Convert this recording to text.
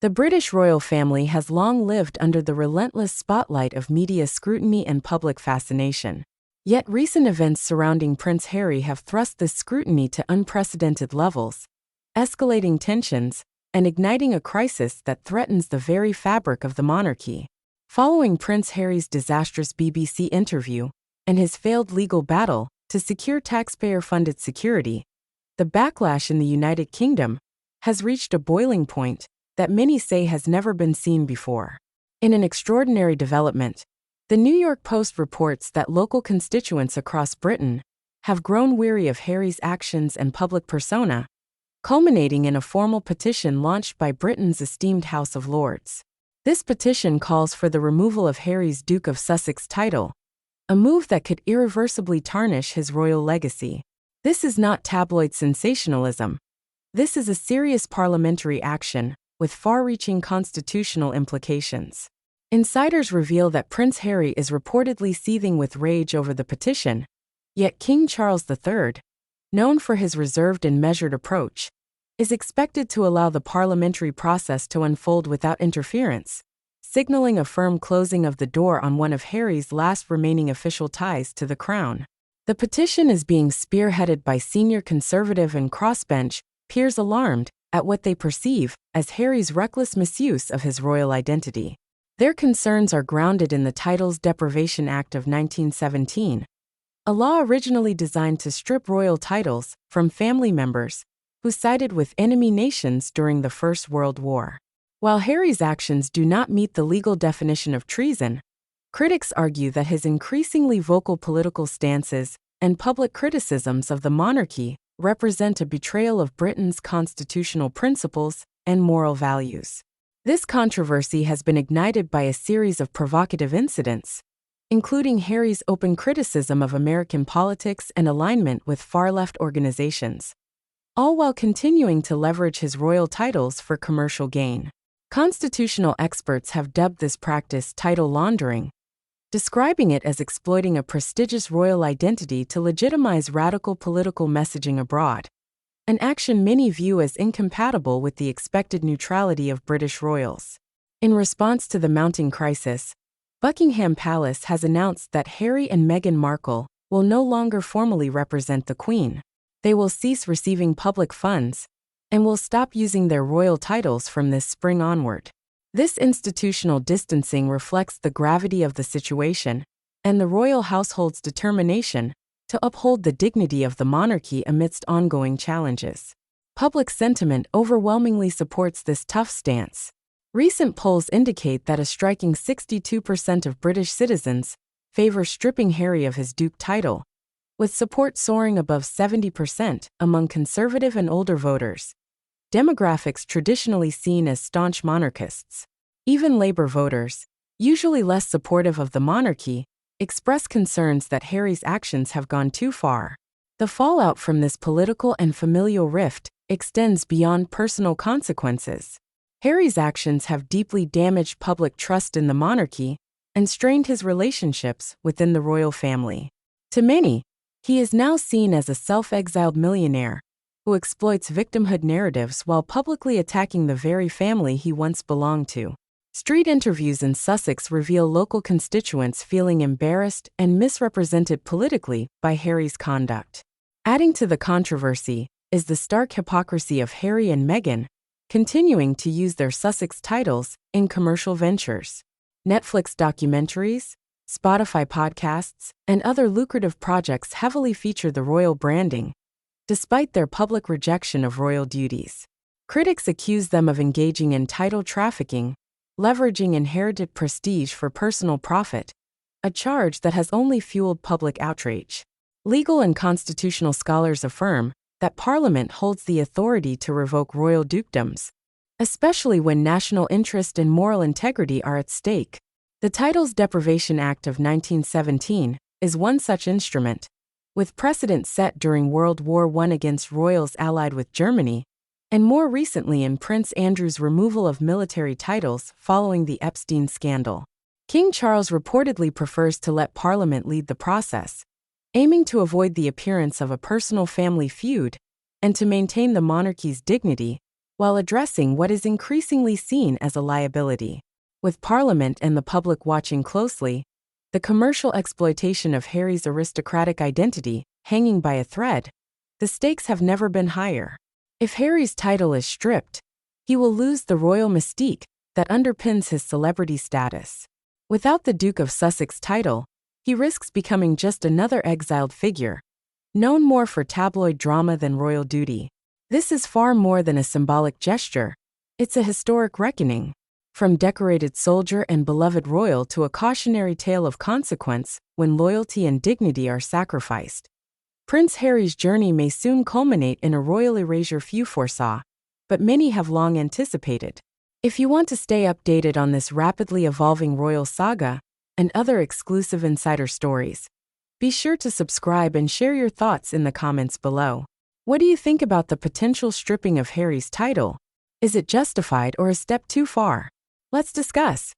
The British royal family has long lived under the relentless spotlight of media scrutiny and public fascination. Yet recent events surrounding Prince Harry have thrust this scrutiny to unprecedented levels, escalating tensions and igniting a crisis that threatens the very fabric of the monarchy. Following Prince Harry's disastrous BBC interview and his failed legal battle to secure taxpayer-funded security, the backlash in the United Kingdom has reached a boiling point that many say has never been seen before. In an extraordinary development, the New York Post reports that local constituents across Britain have grown weary of Harry's actions and public persona, culminating in a formal petition launched by Britain's esteemed House of Lords. This petition calls for the removal of Harry's Duke of Sussex title, a move that could irreversibly tarnish his royal legacy. This is not tabloid sensationalism. This is a serious parliamentary action with far-reaching constitutional implications. Insiders reveal that Prince Harry is reportedly seething with rage over the petition, yet King Charles III, known for his reserved and measured approach, is expected to allow the parliamentary process to unfold without interference, signaling a firm closing of the door on one of Harry's last remaining official ties to the crown. The petition is being spearheaded by senior Conservative and crossbench peers alarmed at what they perceive as Harry's reckless misuse of his royal identity. Their concerns are grounded in the Titles Deprivation Act of 1917, a law originally designed to strip royal titles from family members who sided with enemy nations during the First World War. While Harry's actions do not meet the legal definition of treason, critics argue that his increasingly vocal political stances and public criticisms of the monarchy represent a betrayal of Britain's constitutional principles and moral values. This controversy has been ignited by a series of provocative incidents, including Harry's open criticism of American politics and alignment with far-left organizations, all while continuing to leverage his royal titles for commercial gain. Constitutional experts have dubbed this practice title laundering, describing it as exploiting a prestigious royal identity to legitimize radical political messaging abroad, an action many view as incompatible with the expected neutrality of British royals. In response to the mounting crisis, Buckingham Palace has announced that Harry and Meghan Markle will no longer formally represent the Queen. They will cease receiving public funds and will stop using their royal titles from this spring onward. This institutional distancing reflects the gravity of the situation and the royal household's determination to uphold the dignity of the monarchy amidst ongoing challenges. Public sentiment overwhelmingly supports this tough stance. Recent polls indicate that a striking 62% of British citizens favor stripping Harry of his Duke title, with support soaring above 70% among conservative and older voters, demographics traditionally seen as staunch monarchists. Even Labour voters, usually less supportive of the monarchy, express concerns that Harry's actions have gone too far. The fallout from this political and familial rift extends beyond personal consequences. Harry's actions have deeply damaged public trust in the monarchy and strained his relationships within the royal family. To many, he is now seen as a self-exiled millionaire who exploits victimhood narratives while publicly attacking the very family he once belonged to. Street interviews in Sussex reveal local constituents feeling embarrassed and misrepresented politically by Harry's conduct. Adding to the controversy is the stark hypocrisy of Harry and Meghan continuing to use their Sussex titles in commercial ventures. Netflix documentaries, Spotify podcasts, and other lucrative projects heavily feature the royal branding, despite their public rejection of royal duties. Critics accuse them of engaging in title trafficking, leveraging inherited prestige for personal profit, a charge that has only fueled public outrage. Legal and constitutional scholars affirm that Parliament holds the authority to revoke royal dukedoms, especially when national interest and moral integrity are at stake. The Titles Deprivation Act of 1917 is one such instrument, with precedent set during World War I against royals allied with Germany, and more recently in Prince Andrew's removal of military titles following the Epstein scandal. King Charles reportedly prefers to let Parliament lead the process, aiming to avoid the appearance of a personal family feud and to maintain the monarchy's dignity while addressing what is increasingly seen as a liability. With Parliament and the public watching closely, the commercial exploitation of Harry's aristocratic identity hanging by a thread, the stakes have never been higher. If Harry's title is stripped, he will lose the royal mystique that underpins his celebrity status. Without the Duke of Sussex title, he risks becoming just another exiled figure, known more for tabloid drama than royal duty. This is far more than a symbolic gesture. It's a historic reckoning. From decorated soldier and beloved royal to a cautionary tale of consequence when loyalty and dignity are sacrificed. Prince Harry's journey may soon culminate in a royal erasure few foresaw, but many have long anticipated. If you want to stay updated on this rapidly evolving royal saga and other exclusive insider stories, be sure to subscribe and share your thoughts in the comments below. What do you think about the potential stripping of Harry's title? Is it justified or a step too far? Let's discuss.